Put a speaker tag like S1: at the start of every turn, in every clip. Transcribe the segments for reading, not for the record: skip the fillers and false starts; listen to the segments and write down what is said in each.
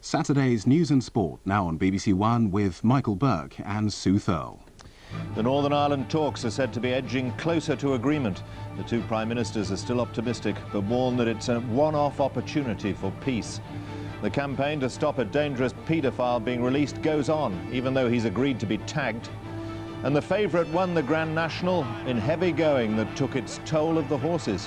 S1: Saturday's News and Sport, now on BBC One with Michael Burke and Sue Thurl.
S2: The Northern Ireland talks are said to be edging closer to agreement. The two Prime Ministers are still optimistic, but warn that it's a one-off opportunity for peace. The campaign to stop a dangerous paedophile being released goes on, even though he's agreed to be tagged. And the favourite won the Grand National in heavy going that took its toll of the horses.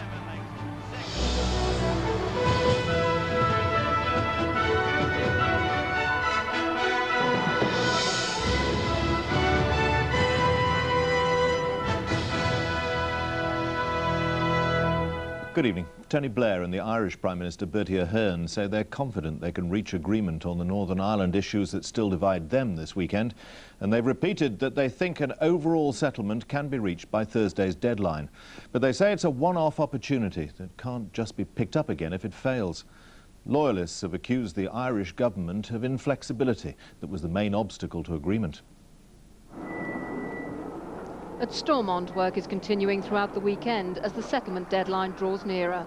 S2: Good evening. Tony Blair and the Irish Prime Minister Bertie Ahern say they're confident they can reach agreement on the Northern Ireland issues that still divide them this weekend, and they've repeated that they think an overall settlement can be reached by Thursday's deadline. But they say it's a one-off opportunity that can't just be picked up again if it fails. Loyalists have accused the Irish government of inflexibility that was the main obstacle to agreement.
S3: At Stormont, work is continuing throughout the weekend as the settlement deadline draws nearer.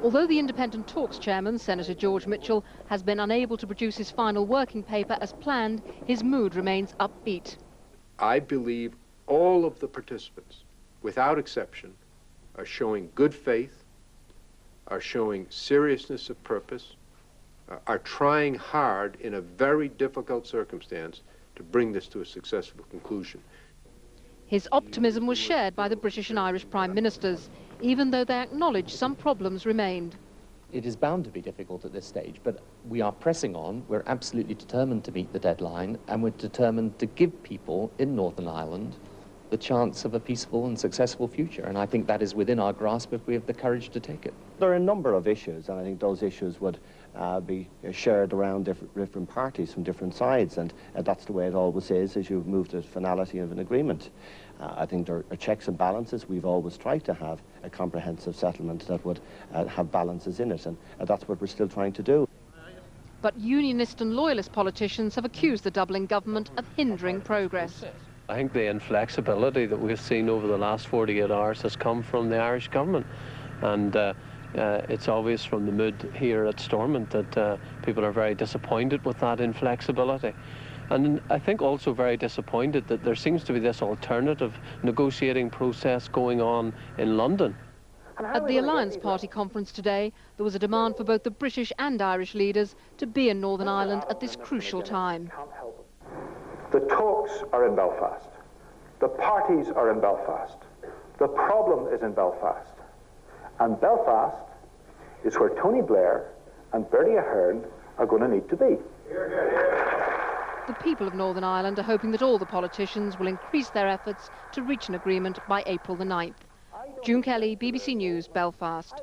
S3: Although the Independent Talks chairman, Senator George Mitchell, has been unable to produce his final working paper as planned, his mood remains upbeat.
S4: I believe all of the participants, without exception, are showing good faith, are showing seriousness of purpose, are trying hard in a very difficult circumstance to bring this to a successful conclusion.
S3: His optimism was shared by the British and Irish Prime Ministers, even though they acknowledged some problems remained.
S5: It is bound to be difficult at this stage, but we are pressing on. We're absolutely determined to meet the deadline, and we're determined to give people in Northern Ireland the chance of a peaceful and successful future, and I think that is within our grasp if we have the courage to take it.
S6: There are a number of issues, and I think those issues would be shared around different parties from different sides, and that's the way it always is as you move to finality of an agreement. I think there are checks and balances. We've always tried to have a comprehensive settlement that would have balances in it, and that's what we're still trying to do.
S3: But unionist and loyalist politicians have accused the Dublin government of hindering progress.
S7: I think the inflexibility that we've seen over the last 48 hours has come from the Irish government, and it's obvious from the mood here at Stormont that people are very disappointed with that inflexibility. And I think also very disappointed that there seems to be this alternative negotiating process going on in London.
S3: At the Alliance Party conference today, there was a demand for both the British and Irish leaders to be in Northern Ireland at this crucial time.
S8: The talks are in Belfast. The parties are in Belfast. The problem is in Belfast. And Belfast is where Tony Blair and Bertie Ahern are going to need to be.
S3: The people of Northern Ireland are hoping that all the politicians will increase their efforts to reach an agreement by April the 9th. June Kelly, BBC News, Belfast.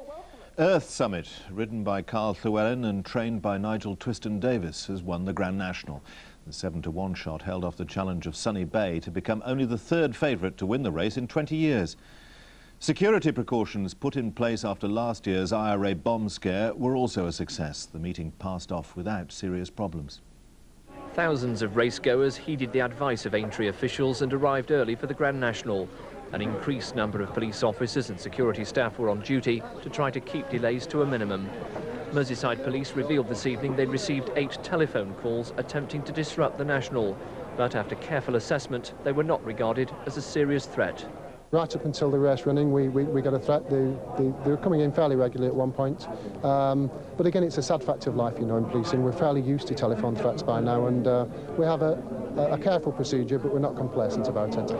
S2: Earth Summit, ridden by Carl Llewellyn and trained by Nigel Twiston-Davies, has won the Grand National. The 7-to-1 shot held off the challenge of Sunny Bay to become only the third favourite to win the race in 20 years. Security precautions put in place after last year's IRA bomb scare were also a success. The meeting passed off without serious problems.
S9: Thousands of racegoers heeded the advice of Aintree officials and arrived early for the Grand National. An increased number of police officers and security staff were on duty to try to keep delays to a minimum. Merseyside Police revealed this evening they'd received 8 telephone calls attempting to disrupt the National, but after careful assessment, they were not regarded as a serious threat.
S10: Right up until the race running, we got a threat. They were coming in fairly regularly at one point. But again, it's a sad fact of life, you know, in policing. We're fairly used to telephone threats by now, and we have a careful procedure, but we're not complacent about it.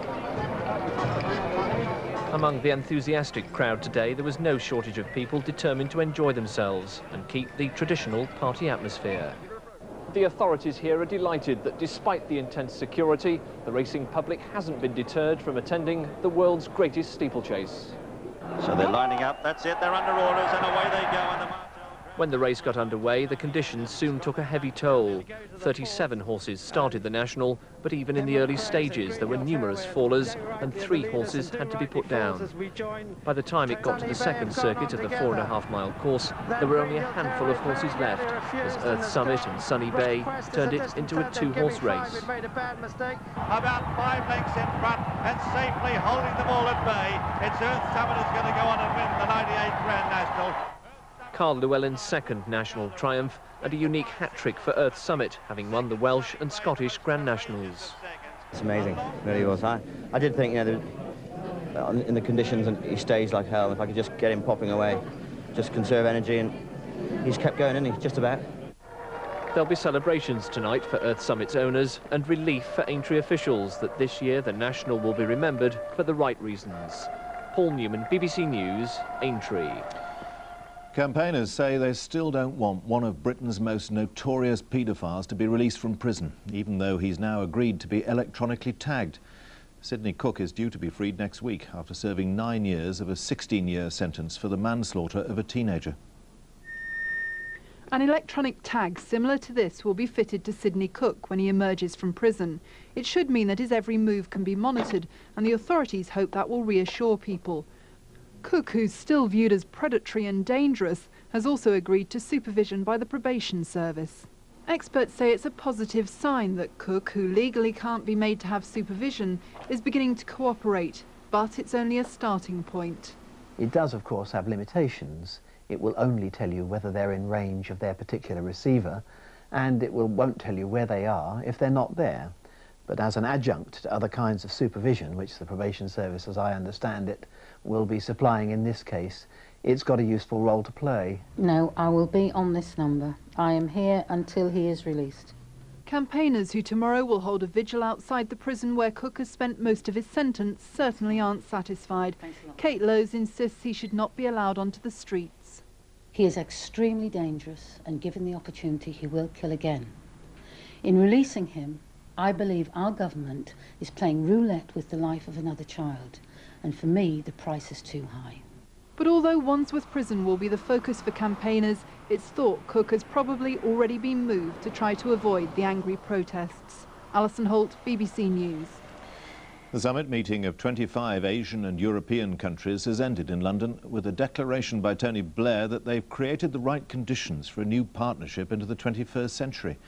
S9: Among the enthusiastic crowd today, there was no shortage of people determined to enjoy themselves and keep the traditional party atmosphere. The authorities here are delighted that despite the intense security, the racing public hasn't been deterred from attending the world's greatest steeplechase.
S11: So they're lining up, that's it, they're under orders and away they go. And
S9: When the race got underway, the conditions soon took a heavy toll. 37 horses started the National, but even in the early stages there were numerous fallers and 3 horses had to be put down. By the time it got to the second circuit of the 4.5-mile course, there were only a handful of horses left, as Earth Summit and Sunny Bay turned it into a 2-horse race.
S11: About 5 lengths in front and safely holding them all at bay. It's Earth Summit is going to go on and win the 98 Grand National.
S9: Carl Llewellyn's second national triumph and a unique hat-trick for Earth Summit, having won the Welsh and Scottish Grand Nationals.
S12: It's amazing, it really was. I did think, you know, in the conditions, and he stays like hell. If I could just get him popping away, just conserve energy, and he's kept going, isn't he? Just about.
S9: There'll be celebrations tonight for Earth Summit's owners and relief for Aintree officials that this year the National will be remembered for the right reasons. Paul Newman, BBC News, Aintree.
S2: Campaigners say they still don't want one of Britain's most notorious paedophiles to be released from prison, even though he's now agreed to be electronically tagged. Sidney Cook is due to be freed next week after serving 9 years of a 16-year sentence for the manslaughter of a teenager.
S13: An electronic tag similar to this will be fitted to Sidney Cook when he emerges from prison. It should mean that his every move can be monitored, and the authorities hope that will reassure people. Cook, who's still viewed as predatory and dangerous, has also agreed to supervision by the probation service. Experts say it's a positive sign that Cook, who legally can't be made to have supervision, is beginning to cooperate, but it's only a starting point.
S14: It does, of course, have limitations. It will only tell you whether they're in range of their particular receiver, and it won't tell you where they are if they're not there. But as an adjunct to other kinds of supervision, which the probation service, as I understand it, will be supplying in this case, it's got a useful role to play.
S15: No, I will be on this number. I am here until he is released.
S13: Campaigners who tomorrow will hold a vigil outside the prison where Cook has spent most of his sentence certainly aren't satisfied. Kate Lowes insists he should not be allowed onto the streets.
S15: He is extremely dangerous, and given the opportunity, he will kill again. In releasing him, I believe our government is playing roulette with the life of another child, and for me, the price is too high.
S13: But although Wandsworth Prison will be the focus for campaigners, it's thought Cook has probably already been moved to try to avoid the angry protests. Alison Holt, BBC News.
S2: The summit meeting of 25 Asian and European countries has ended in London with a declaration by Tony Blair that they've created the right conditions for a new partnership into the 21st century.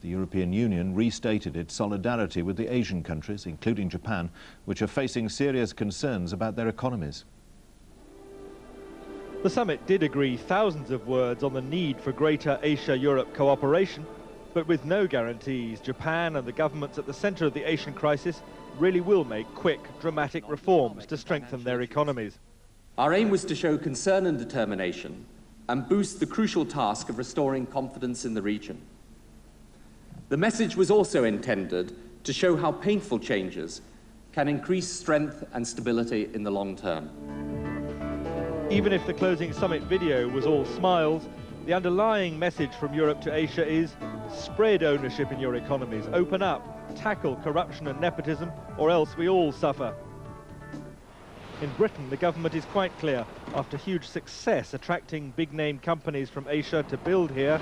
S2: The European Union restated its solidarity with the Asian countries, including Japan, which are facing serious concerns about their economies.
S16: The summit did agree thousands of words on the need for greater Asia-Europe cooperation, but with no guarantees Japan and the governments at the centre of the Asian crisis really will make quick, dramatic reforms to strengthen their economies.
S17: Our aim was to show concern and determination and boost the crucial task of restoring confidence in the region. The message was also intended to show how painful changes can increase strength and stability in the long term.
S16: Even if the closing summit video was all smiles, the underlying message from Europe to Asia is spread ownership in your economies, open up, tackle corruption and nepotism, or else we all suffer. In Britain, the government is quite clear. After huge success attracting big-name companies from Asia to build here,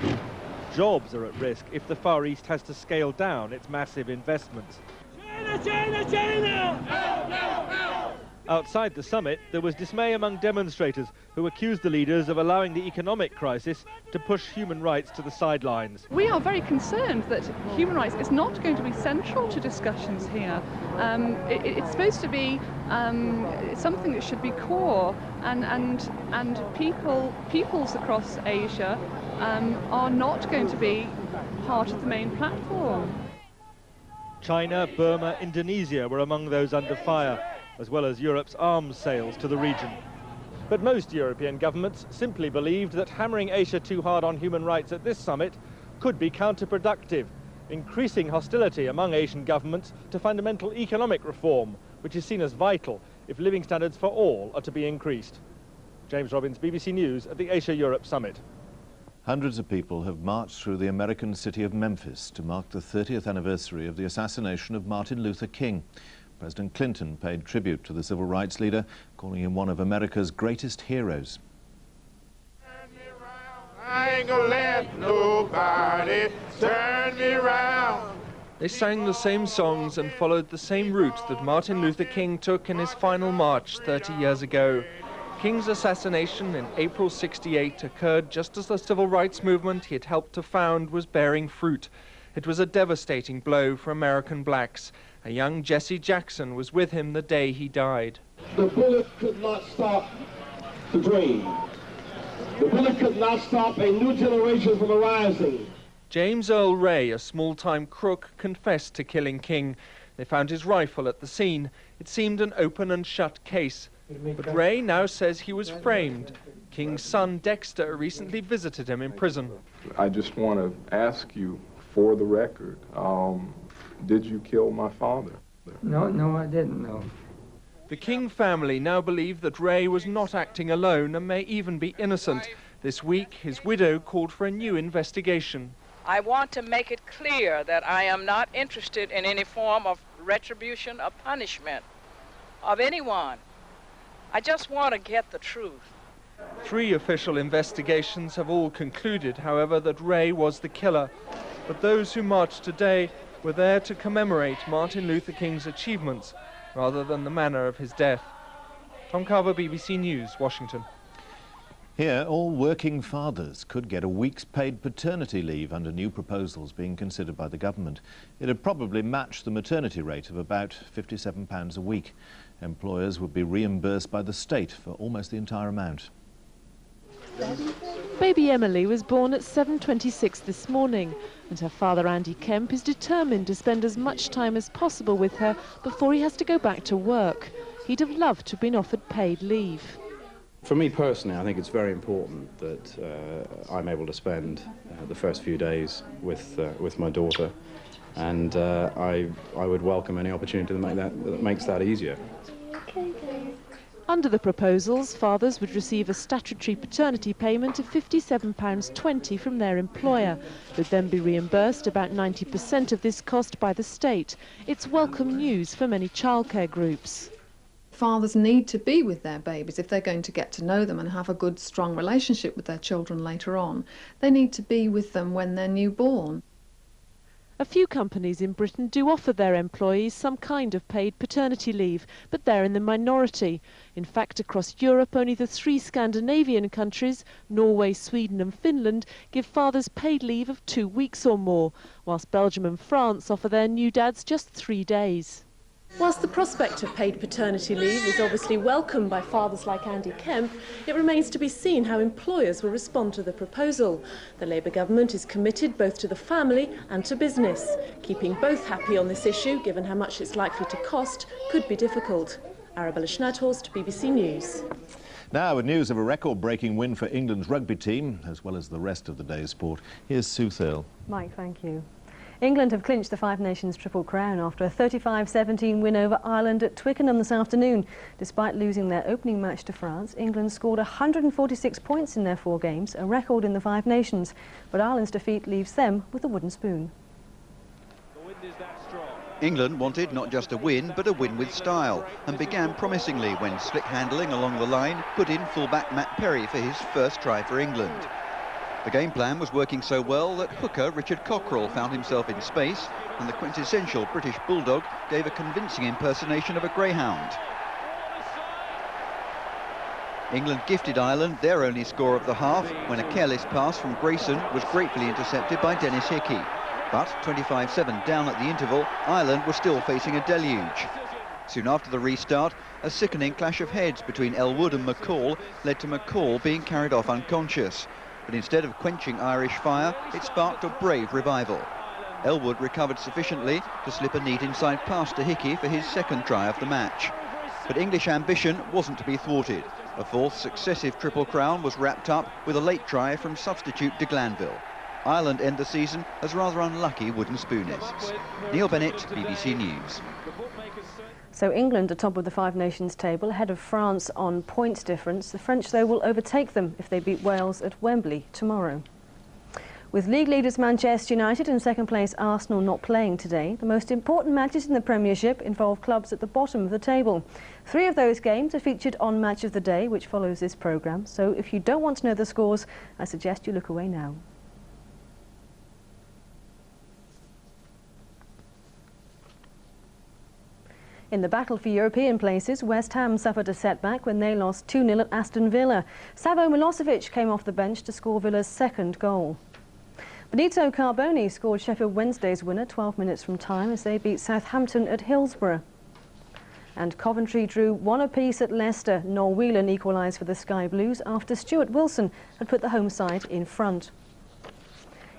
S16: jobs are at risk if the Far East has to scale down its massive investments.
S11: China, China, China! No, no, no!
S16: Outside the summit, there was dismay among demonstrators who accused the leaders of allowing the economic crisis to push human rights to the sidelines.
S18: We are very concerned that human rights is not going to be central to discussions here. It's supposed to be something that should be core, and peoples across Asia are not going to be part of the main platform.
S16: China, Burma, Indonesia were among those under fire, as well as Europe's arms sales to the region. But most European governments simply believed that hammering Asia too hard on human rights at this summit could be counterproductive, increasing hostility among Asian governments to fundamental economic reform, which is seen as vital if living standards for all are to be increased. James Robbins, BBC News at the Asia-Europe Summit.
S2: Hundreds of people have marched through the American city of Memphis to mark the 30th anniversary of the assassination of Martin Luther King. President Clinton paid tribute to the civil rights leader, calling him one of America's greatest heroes.
S11: I ain't gonna let nobody turn me around.
S19: They sang the same songs and followed the same route that Martin Luther King took in his final march 30 years ago. King's assassination in April '68 occurred just as the civil rights movement he had helped to found was bearing fruit. It was a devastating blow for American blacks. A young Jesse Jackson was with him the day he died.
S20: The bullet could not stop the dream. The bullet could not stop a new generation from arising.
S19: James Earl Ray, a small-time crook, confessed to killing King. They found his rifle at the scene. It seemed an open and shut case. But Ray now says he was framed. King's son, Dexter, recently visited him in prison.
S21: I just want to ask you, for the record, did you kill my father?
S22: No, I didn't, no.
S19: The King family now believe that Ray was not acting alone and may even be innocent. This week, his widow called for a new investigation.
S23: I want to make it clear that I am not interested in any form of retribution or punishment of anyone. I just want to get the truth.
S19: 3 official investigations have all concluded, however, that Ray was the killer. But those who marched today were there to commemorate Martin Luther King's achievements rather than the manner of his death. Tom Carver, BBC News, Washington.
S2: Here, all working fathers could get a week's paid paternity leave under new proposals being considered by the government. It'd probably match the maternity rate of about £57 a week. Employers would be reimbursed by the state for almost the entire amount.
S24: Baby Emily was born at 7:26 this morning, and her father Andy Kemp is determined to spend as much time as possible with her before he has to go back to work. He'd have loved to have been offered paid leave.
S25: For me personally, I think it's very important that I'm able to spend the first few days with my daughter, and I would welcome any opportunity that makes that easier.
S24: Under the proposals, fathers would receive a statutory paternity payment of £57.20 from their employer, who'd then be reimbursed about 90% of this cost by the state. It's welcome news for many childcare groups.
S26: Fathers need to be with their babies if they're going to get to know them and have a good, strong relationship with their children later on. They need to be with them when they're newborn.
S24: A few companies in Britain do offer their employees some kind of paid paternity leave, but they're in the minority. In fact, across Europe, only the 3 Scandinavian countries, Norway, Sweden and Finland, give fathers paid leave of 2 weeks or more, whilst Belgium and France offer their new dads just 3 days.
S27: Whilst the prospect of paid paternity leave is obviously welcomed by fathers like Andy Kemp, it remains to be seen how employers will respond to the proposal. The Labour government is committed both to the family and to business. Keeping both happy on this issue, given how much it's likely to cost, could be difficult. Arabella Schnadhorst, BBC News.
S2: Now, with news of a record-breaking win for England's rugby team, as well as the rest of the day's sport, here's Sue Thurl.
S28: Mike, thank you. England have clinched the Five Nations Triple Crown after a 35-17 win over Ireland at Twickenham this afternoon. Despite losing their opening match to France, England scored 146 points in their 4 games, a record in the Five Nations. But Ireland's defeat leaves them with a wooden spoon.
S29: England wanted not just a win, but a win with style, and began promisingly when slick handling along the line put in fullback Matt Perry for his first try for England. The game plan was working so well that hooker Richard Cockrell found himself in space, and the quintessential British bulldog gave a convincing impersonation of a greyhound. England gifted Ireland their only score of the half when a careless pass from Grayson was gratefully intercepted by Dennis Hickey. But 25-7 down at the interval, Ireland was still facing a deluge. Soon after the restart, a sickening clash of heads between Elwood and McCall led to McCall being carried off unconscious. But instead of quenching Irish fire, it sparked a brave revival. Elwood recovered sufficiently to slip a neat inside pass to Hickey for his second try of the match. But English ambition wasn't to be thwarted. A 4th successive Triple Crown was wrapped up with a late try from substitute de Glanville. Ireland end the season as rather unlucky wooden spoonists. Neil Bennett, BBC News.
S28: So England are top of the Five Nations table, ahead of France on points difference. The French, though, will overtake them if they beat Wales at Wembley tomorrow. With league leaders Manchester United and second place Arsenal not playing today, the most important matches in the Premiership involve clubs at the bottom of the table. 3 of those games are featured on Match of the Day, which follows this programme. So if you don't want to know the scores, I suggest you look away now. In the battle for European places, West Ham suffered a setback when they lost 2-0 at Aston Villa. Savo Milosevic came off the bench to score Villa's second goal. Benito Carboni scored Sheffield Wednesday's winner 12 minutes from time as they beat Southampton at Hillsborough. And Coventry drew 1 apiece at Leicester. Noel Whelan equalised for the Sky Blues after Stuart Wilson had put the home side in front.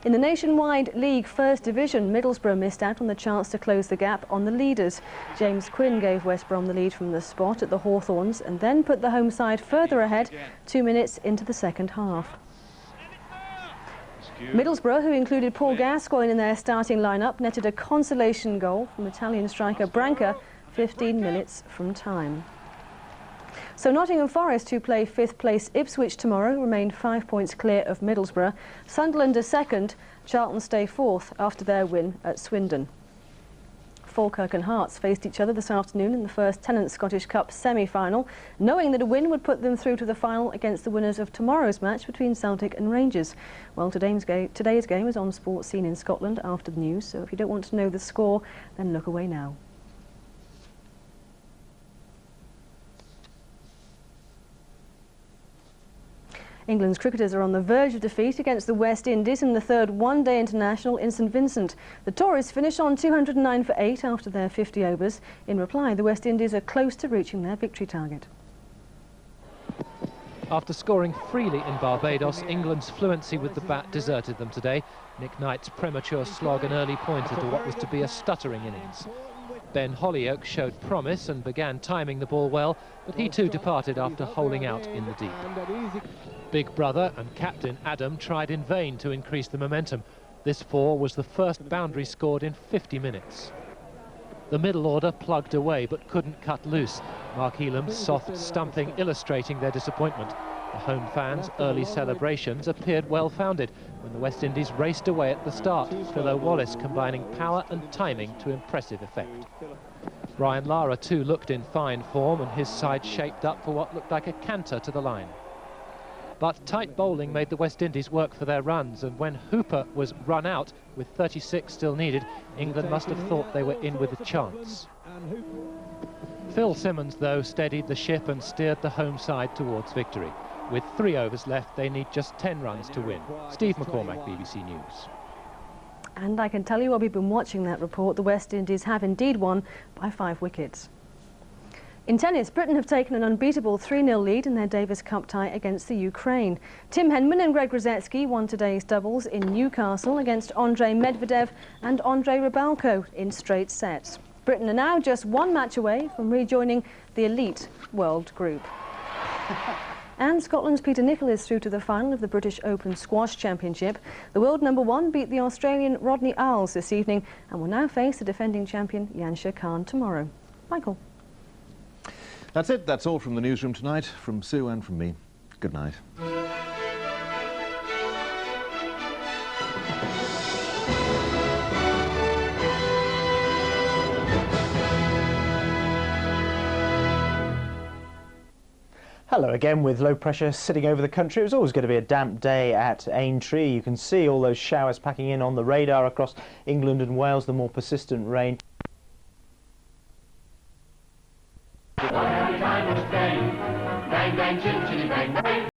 S28: In the Nationwide League First Division, Middlesbrough missed out on the chance to close the gap on the leaders. James Quinn gave West Brom the lead from the spot at the Hawthorns and then put the home side further ahead 2 minutes into the second half. Middlesbrough, who included Paul Gascoigne in their starting lineup, netted a consolation goal from Italian striker Branca 15 minutes from time. So Nottingham Forest, who play 5th place Ipswich tomorrow, remain 5 points clear of Middlesbrough. Sunderland are 2nd, Charlton stay 4th after their win at Swindon. Falkirk and Hearts faced each other this afternoon in the first Tennant Scottish Cup semi-final, knowing that a win would put them through to the final against the winners of tomorrow's match between Celtic and Rangers. Well, today's game is on Sports Scene in Scotland after the news, so if you don't want to know the score, then look away now. England's cricketers are on the verge of defeat against the West Indies in the third one-day international in St Vincent. The Tories finish on 209 for 8 after their 50 overs. In reply, the West Indies are close to reaching their victory target.
S9: After scoring freely in Barbados, England's fluency with the bat deserted them today. Nick Knight's premature slog an early pointer to what was to be a stuttering innings. Ben Hollyoake showed promise and began timing the ball well, but he too departed after holing out in the deep. Big brother and captain Adam tried in vain to increase the momentum. This 4 was the first boundary scored in 50 minutes. The middle order plugged away but couldn't cut loose. Mark Elam's soft stumping illustrating their disappointment. The home fans' early celebrations appeared well-founded when the West Indies raced away at the start, Phil Wallace combining power and timing to impressive effect. Brian Lara too looked in fine form and his side shaped up for what looked like a canter to the line. But tight bowling made the West Indies work for their runs, and when Hooper was run out with 36 still needed, England must have thought they were in with a chance. Phil Simmons, though, steadied the ship and steered the home side towards victory. With 3 overs left, they need just 10 runs to win. Steve McCormack, BBC News.
S28: And I can tell you while we've been watching that report, the West Indies have indeed won by 5 wickets. In tennis, Britain have taken an unbeatable 3-0 lead in their Davis Cup tie against the Ukraine. Tim Henman and Greg Rosetsky won today's doubles in Newcastle against Andrei Medvedev and Andrei Rybalko in straight sets. Britain are now just 1 match away from rejoining the elite world group. And Scotland's Peter Nicol is through to the final of the British Open Squash Championship. The world #1 beat the Australian Rodney Earls this evening and will now face the defending champion Yansha Khan tomorrow. Michael.
S2: That's it. That's all from the newsroom tonight. From Sue and from me. Good night.
S1: Hello again. With low pressure sitting over the country, it was always going to be a damp day at Aintree. You can see all those showers packing in on the radar across England and Wales, the more persistent rain.